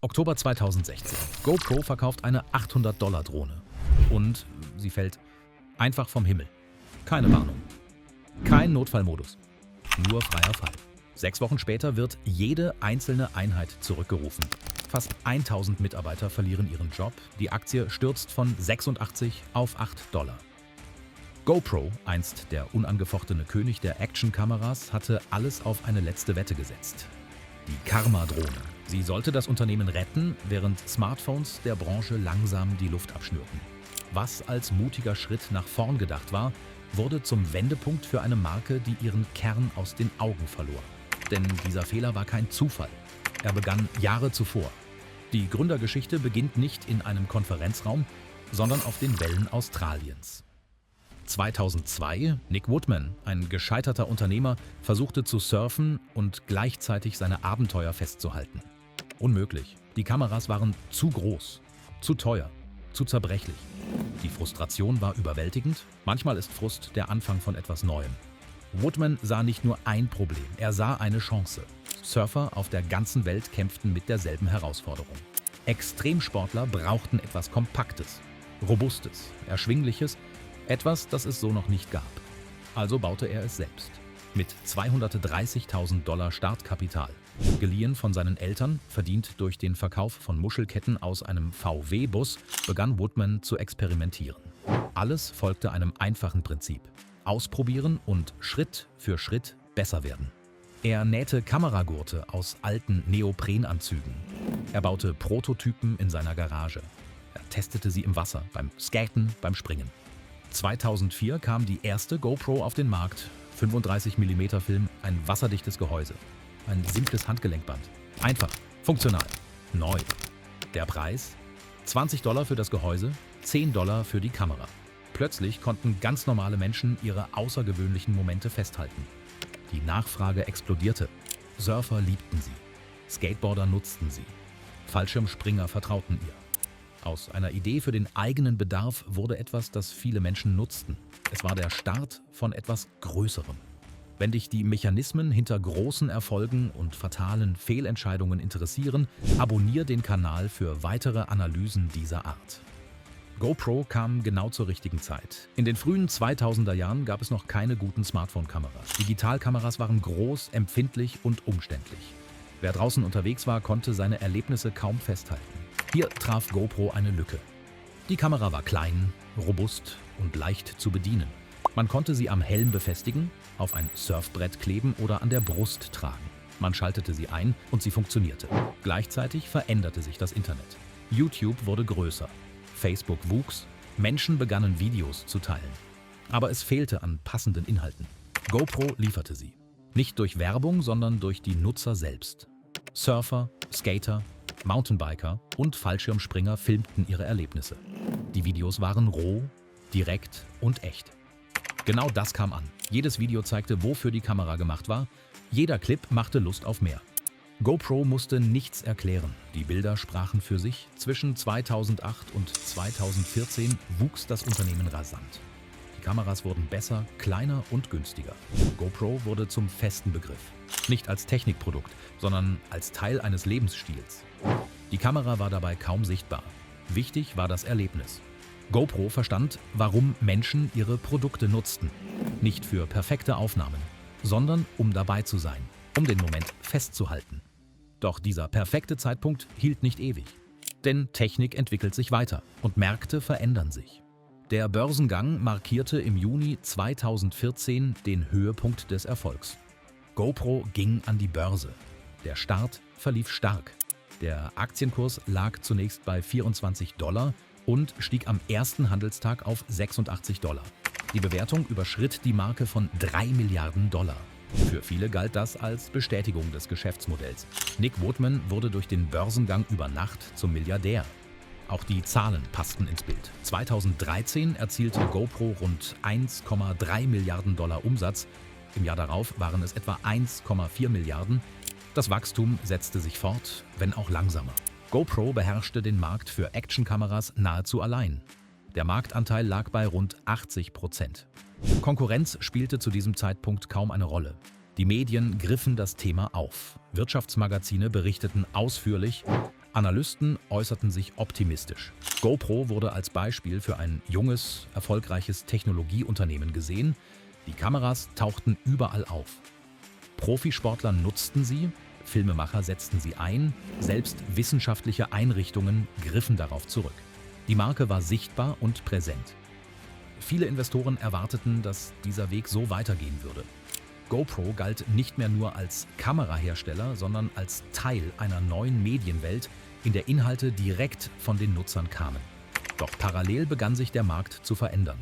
Oktober 2016. GoPro verkauft eine $800-Drohne. Und sie fällt einfach vom Himmel. Keine Warnung. Kein Notfallmodus. Nur freier Fall. 6 Wochen später wird jede einzelne Einheit zurückgerufen. Fast 1000 Mitarbeiter verlieren ihren Job. Die Aktie stürzt von 86 auf $8. GoPro, einst der unangefochtene König der Actionkameras, hatte alles auf eine letzte Wette gesetzt. Die Karma-Drohne. Sie sollte das Unternehmen retten, während Smartphones der Branche langsam die Luft abschnürten. Was als mutiger Schritt nach vorn gedacht war, wurde zum Wendepunkt für eine Marke, die ihren Kern aus den Augen verlor. Denn dieser Fehler war kein Zufall. Er begann Jahre zuvor. Die Gründergeschichte beginnt nicht in einem Konferenzraum, sondern auf den Wellen Australiens. 2002, Nick Woodman, ein gescheiterter Unternehmer, versuchte zu surfen und gleichzeitig seine Abenteuer festzuhalten. Unmöglich. Die Kameras waren zu groß, zu teuer, zu zerbrechlich. Die Frustration war überwältigend. Manchmal ist Frust der Anfang von etwas Neuem. Woodman sah nicht nur ein Problem, er sah eine Chance. Surfer auf der ganzen Welt kämpften mit derselben Herausforderung. Extremsportler brauchten etwas Kompaktes, Robustes, Erschwingliches, etwas, das es so noch nicht gab. Also baute er es selbst. Mit $230.000 Startkapital. Geliehen von seinen Eltern, verdient durch den Verkauf von Muschelketten aus einem VW-Bus, begann Woodman zu experimentieren. Alles folgte einem einfachen Prinzip: Ausprobieren und Schritt für Schritt besser werden. Er nähte Kameragurte aus alten Neoprenanzügen. Er baute Prototypen in seiner Garage. Er testete sie im Wasser, beim Skaten, beim Springen. 2004 kam die erste GoPro auf den Markt. 35 mm Film, ein wasserdichtes Gehäuse. Ein simples Handgelenkband. Einfach, funktional, neu. Der Preis? $20 für das Gehäuse, $10 für die Kamera. Plötzlich konnten ganz normale Menschen ihre außergewöhnlichen Momente festhalten. Die Nachfrage explodierte. Surfer liebten sie. Skateboarder nutzten sie. Fallschirmspringer vertrauten ihr. Aus einer Idee für den eigenen Bedarf wurde etwas, das viele Menschen nutzten. Es war der Start von etwas Größerem. Wenn dich die Mechanismen hinter großen Erfolgen und fatalen Fehlentscheidungen interessieren, abonniere den Kanal für weitere Analysen dieser Art. GoPro kam genau zur richtigen Zeit. In den frühen 2000er Jahren gab es noch keine guten Smartphone-Kameras. Digitalkameras waren groß, empfindlich und umständlich. Wer draußen unterwegs war, konnte seine Erlebnisse kaum festhalten. Hier traf GoPro eine Lücke. Die Kamera war klein, robust und leicht zu bedienen. Man konnte sie am Helm befestigen, auf ein Surfbrett kleben oder an der Brust tragen. Man schaltete sie ein und sie funktionierte. Gleichzeitig veränderte sich das Internet. YouTube wurde größer. Facebook wuchs. Menschen begannen Videos zu teilen. Aber es fehlte an passenden Inhalten. GoPro lieferte sie. Nicht durch Werbung, sondern durch die Nutzer selbst. Surfer, Skater, Mountainbiker und Fallschirmspringer filmten ihre Erlebnisse. Die Videos waren roh, direkt und echt. Genau das kam an. Jedes Video zeigte, wofür die Kamera gemacht war. Jeder Clip machte Lust auf mehr. GoPro musste nichts erklären. Die Bilder sprachen für sich. Zwischen 2008 und 2014 wuchs das Unternehmen rasant. Die Kameras wurden besser, kleiner und günstiger. GoPro wurde zum festen Begriff. Nicht als Technikprodukt, sondern als Teil eines Lebensstils. Die Kamera war dabei kaum sichtbar. Wichtig war das Erlebnis. GoPro verstand, warum Menschen ihre Produkte nutzten. Nicht für perfekte Aufnahmen, sondern um dabei zu sein, um den Moment festzuhalten. Doch dieser perfekte Zeitpunkt hielt nicht ewig. Denn Technik entwickelt sich weiter und Märkte verändern sich. Der Börsengang markierte im Juni 2014 den Höhepunkt des Erfolgs. GoPro ging an die Börse. Der Start verlief stark. Der Aktienkurs lag zunächst bei $24 und stieg am ersten Handelstag auf $86. Die Bewertung überschritt die Marke von $3 Milliarden. Für viele galt das als Bestätigung des Geschäftsmodells. Nick Woodman wurde durch den Börsengang über Nacht zum Milliardär. Auch die Zahlen passten ins Bild. 2013 erzielte GoPro rund $1,3 Milliarden Umsatz. Im Jahr darauf waren es etwa 1,4 Milliarden. Das Wachstum setzte sich fort, wenn auch langsamer. GoPro beherrschte den Markt für Actionkameras nahezu allein. Der Marktanteil lag bei rund 80%. Konkurrenz spielte zu diesem Zeitpunkt kaum eine Rolle. Die Medien griffen das Thema auf. Wirtschaftsmagazine berichteten ausführlich: Analysten äußerten sich optimistisch. GoPro wurde als Beispiel für ein junges, erfolgreiches Technologieunternehmen gesehen. Die Kameras tauchten überall auf. Profisportler nutzten sie, Filmemacher setzten sie ein, selbst wissenschaftliche Einrichtungen griffen darauf zurück. Die Marke war sichtbar und präsent. Viele Investoren erwarteten, dass dieser Weg so weitergehen würde. GoPro galt nicht mehr nur als Kamerahersteller, sondern als Teil einer neuen Medienwelt, in der Inhalte direkt von den Nutzern kamen. Doch parallel begann sich der Markt zu verändern.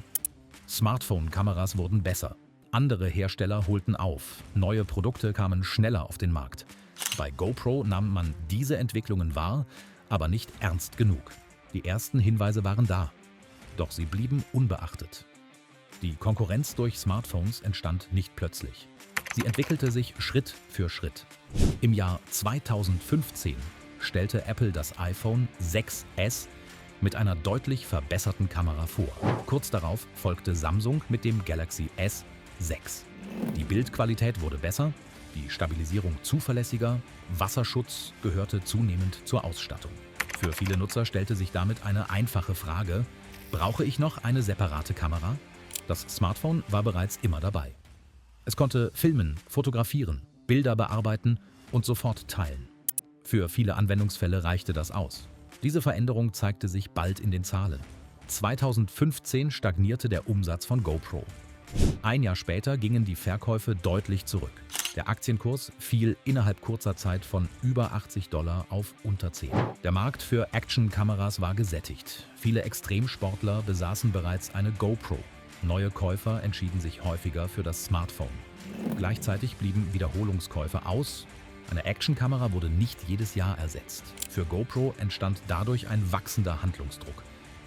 Smartphone-Kameras wurden besser. Andere Hersteller holten auf. Neue Produkte kamen schneller auf den Markt. Bei GoPro nahm man diese Entwicklungen wahr, aber nicht ernst genug. Die ersten Hinweise waren da. Doch sie blieben unbeachtet. Die Konkurrenz durch Smartphones entstand nicht plötzlich. Sie entwickelte sich Schritt für Schritt. Im Jahr 2015 stellte Apple das iPhone 6s mit einer deutlich verbesserten Kamera vor. Kurz darauf folgte Samsung mit dem Galaxy S6. Die Bildqualität wurde besser, die Stabilisierung zuverlässiger, Wasserschutz gehörte zunehmend zur Ausstattung. Für viele Nutzer stellte sich damit eine einfache Frage: Brauche ich noch eine separate Kamera? Das Smartphone war bereits immer dabei. Es konnte filmen, fotografieren, Bilder bearbeiten und sofort teilen. Für viele Anwendungsfälle reichte das aus. Diese Veränderung zeigte sich bald in den Zahlen. 2015 stagnierte der Umsatz von GoPro. Ein Jahr später gingen die Verkäufe deutlich zurück. Der Aktienkurs fiel innerhalb kurzer Zeit von über $80 auf unter 10. Der Markt für Actionkameras war gesättigt. Viele Extremsportler besaßen bereits eine GoPro. Neue Käufer entschieden sich häufiger für das Smartphone. Gleichzeitig blieben Wiederholungskäufe aus. Eine Actionkamera wurde nicht jedes Jahr ersetzt. Für GoPro entstand dadurch ein wachsender Handlungsdruck.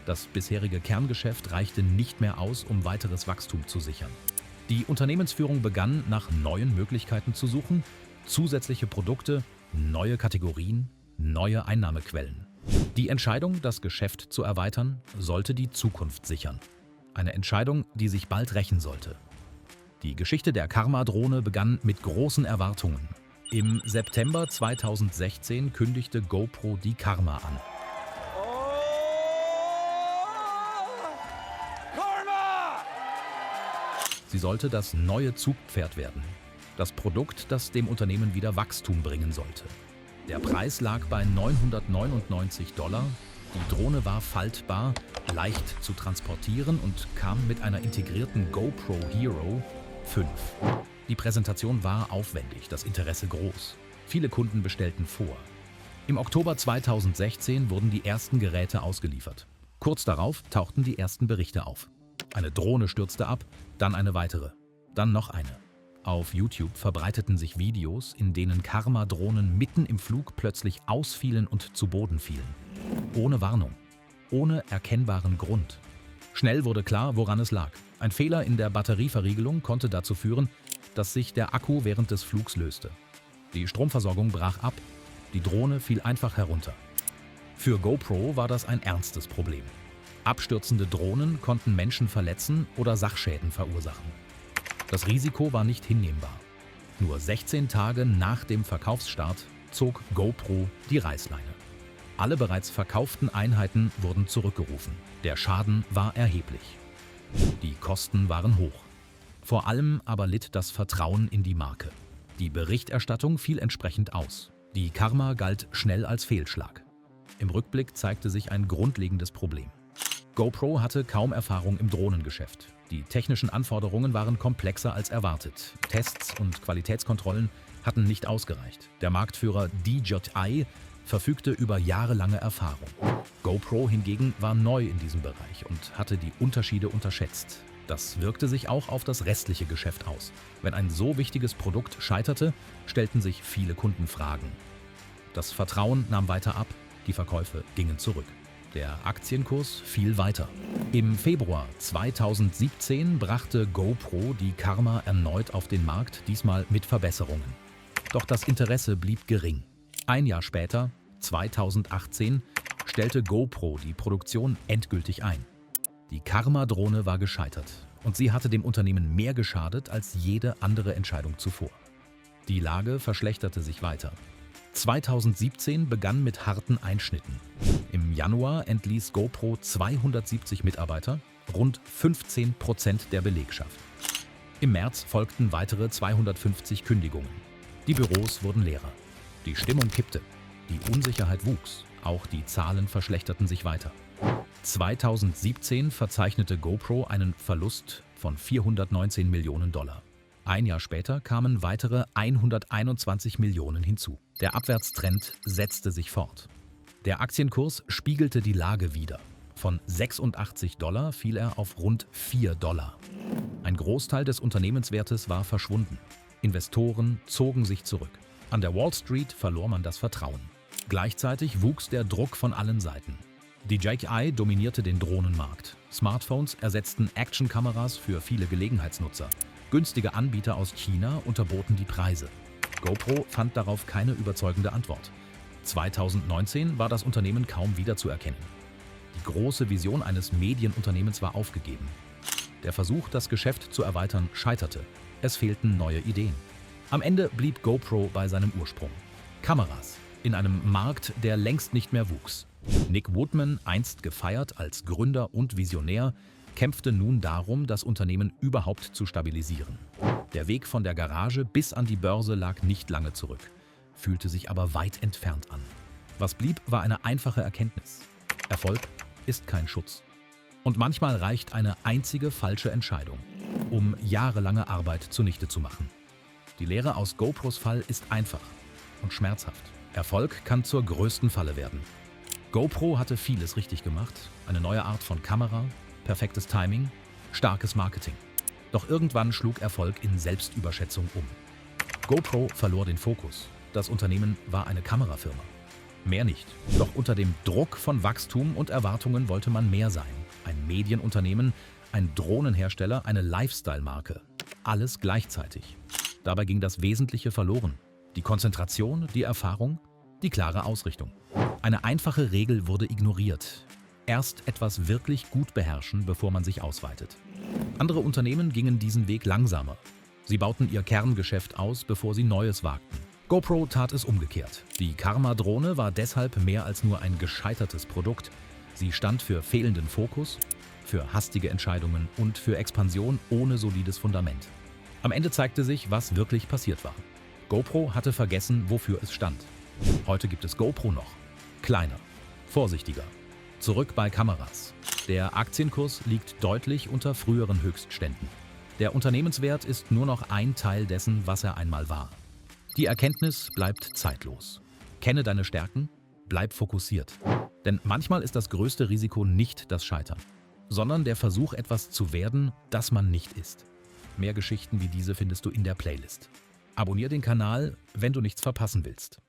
Das bisherige Kerngeschäft reichte nicht mehr aus, um weiteres Wachstum zu sichern. Die Unternehmensführung begann, nach neuen Möglichkeiten zu suchen, zusätzliche Produkte, neue Kategorien, neue Einnahmequellen. Die Entscheidung, das Geschäft zu erweitern, sollte die Zukunft sichern. Eine Entscheidung, die sich bald rächen sollte. Die Geschichte der Karma-Drohne begann mit großen Erwartungen. Im September 2016 kündigte GoPro die Karma an. Sie sollte das neue Zugpferd werden. Das Produkt, das dem Unternehmen wieder Wachstum bringen sollte. Der Preis lag bei $999. Die Drohne war faltbar, leicht zu transportieren und kam mit einer integrierten GoPro Hero 5. Die Präsentation war aufwendig, das Interesse groß. Viele Kunden bestellten vor. Im Oktober 2016 wurden die ersten Geräte ausgeliefert. Kurz darauf tauchten die ersten Berichte auf. Eine Drohne stürzte ab, dann eine weitere, dann noch eine. Auf YouTube verbreiteten sich Videos, in denen Karma-Drohnen mitten im Flug plötzlich ausfielen und zu Boden fielen. Ohne Warnung, ohne erkennbaren Grund. Schnell wurde klar, woran es lag. Ein Fehler in der Batterieverriegelung konnte dazu führen, dass sich der Akku während des Flugs löste. Die Stromversorgung brach ab, die Drohne fiel einfach herunter. Für GoPro war das ein ernstes Problem. Abstürzende Drohnen konnten Menschen verletzen oder Sachschäden verursachen. Das Risiko war nicht hinnehmbar. Nur 16 Tage nach dem Verkaufsstart zog GoPro die Reißleine. Alle bereits verkauften Einheiten wurden zurückgerufen. Der Schaden war erheblich. Die Kosten waren hoch. Vor allem aber litt das Vertrauen in die Marke. Die Berichterstattung fiel entsprechend aus. Die Karma galt schnell als Fehlschlag. Im Rückblick zeigte sich ein grundlegendes Problem. GoPro hatte kaum Erfahrung im Drohnengeschäft. Die technischen Anforderungen waren komplexer als erwartet. Tests und Qualitätskontrollen hatten nicht ausgereicht. Der Marktführer DJI verfügte über jahrelange Erfahrung. GoPro hingegen war neu in diesem Bereich und hatte die Unterschiede unterschätzt. Das wirkte sich auch auf das restliche Geschäft aus. Wenn ein so wichtiges Produkt scheiterte, stellten sich viele Kunden Fragen. Das Vertrauen nahm weiter ab, die Verkäufe gingen zurück. Der Aktienkurs fiel weiter. Im Februar 2017 brachte GoPro die Karma erneut auf den Markt, diesmal mit Verbesserungen. Doch das Interesse blieb gering. Ein Jahr später, 2018, stellte GoPro die Produktion endgültig ein. Die Karma-Drohne war gescheitert und sie hatte dem Unternehmen mehr geschadet als jede andere Entscheidung zuvor. Die Lage verschlechterte sich weiter. 2017 begann mit harten Einschnitten. Im Januar entließ GoPro 270 Mitarbeiter, rund 15% der Belegschaft. Im März folgten weitere 250 Kündigungen. Die Büros wurden leerer. Die Stimmung kippte. Die Unsicherheit wuchs. Auch die Zahlen verschlechterten sich weiter. 2017 verzeichnete GoPro einen Verlust von 419 Millionen Dollar. Ein Jahr später kamen weitere 121 Millionen hinzu. Der Abwärtstrend setzte sich fort. Der Aktienkurs spiegelte die Lage wider. Von 86 Dollar fiel er auf rund 4 Dollar. Ein Großteil des Unternehmenswertes war verschwunden. Investoren zogen sich zurück. An der Wall Street verlor man das Vertrauen. Gleichzeitig wuchs der Druck von allen Seiten. DJI dominierte den Drohnenmarkt. Smartphones ersetzten Actionkameras für viele Gelegenheitsnutzer. Günstige Anbieter aus China unterboten die Preise. GoPro fand darauf keine überzeugende Antwort. 2019 war das Unternehmen kaum wiederzuerkennen. Die große Vision eines Medienunternehmens war aufgegeben. Der Versuch, das Geschäft zu erweitern, scheiterte. Es fehlten neue Ideen. Am Ende blieb GoPro bei seinem Ursprung. Kameras in einem Markt, der längst nicht mehr wuchs. Nick Woodman, einst gefeiert als Gründer und Visionär, kämpfte nun darum, das Unternehmen überhaupt zu stabilisieren. Der Weg von der Garage bis an die Börse lag nicht lange zurück, fühlte sich aber weit entfernt an. Was blieb, war eine einfache Erkenntnis. Erfolg ist kein Schutz. Und manchmal reicht eine einzige falsche Entscheidung, um jahrelange Arbeit zunichte zu machen. Die Lehre aus GoPros Fall ist einfach und schmerzhaft. Erfolg kann zur größten Falle werden. GoPro hatte vieles richtig gemacht, eine neue Art von Kamera, perfektes Timing, starkes Marketing. Doch irgendwann schlug Erfolg in Selbstüberschätzung um. GoPro verlor den Fokus. Das Unternehmen war eine Kamerafirma. Mehr nicht. Doch unter dem Druck von Wachstum und Erwartungen wollte man mehr sein. Ein Medienunternehmen, ein Drohnenhersteller, eine Lifestyle-Marke. Alles gleichzeitig. Dabei ging das Wesentliche verloren. Die Konzentration, die Erfahrung, die klare Ausrichtung. Eine einfache Regel wurde ignoriert. Erst etwas wirklich gut beherrschen, bevor man sich ausweitet. Andere Unternehmen gingen diesen Weg langsamer. Sie bauten ihr Kerngeschäft aus, bevor sie Neues wagten. GoPro tat es umgekehrt. Die Karma-Drohne war deshalb mehr als nur ein gescheitertes Produkt. Sie stand für fehlenden Fokus, für hastige Entscheidungen und für Expansion ohne solides Fundament. Am Ende zeigte sich, was wirklich passiert war. GoPro hatte vergessen, wofür es stand. Heute gibt es GoPro noch. Kleiner, vorsichtiger. Zurück bei Kameras. Der Aktienkurs liegt deutlich unter früheren Höchstständen. Der Unternehmenswert ist nur noch ein Teil dessen, was er einmal war. Die Erkenntnis bleibt zeitlos. Kenne deine Stärken, bleib fokussiert. Denn manchmal ist das größte Risiko nicht das Scheitern, sondern der Versuch, etwas zu werden, das man nicht ist. Mehr Geschichten wie diese findest du in der Playlist. Abonnier den Kanal, wenn du nichts verpassen willst.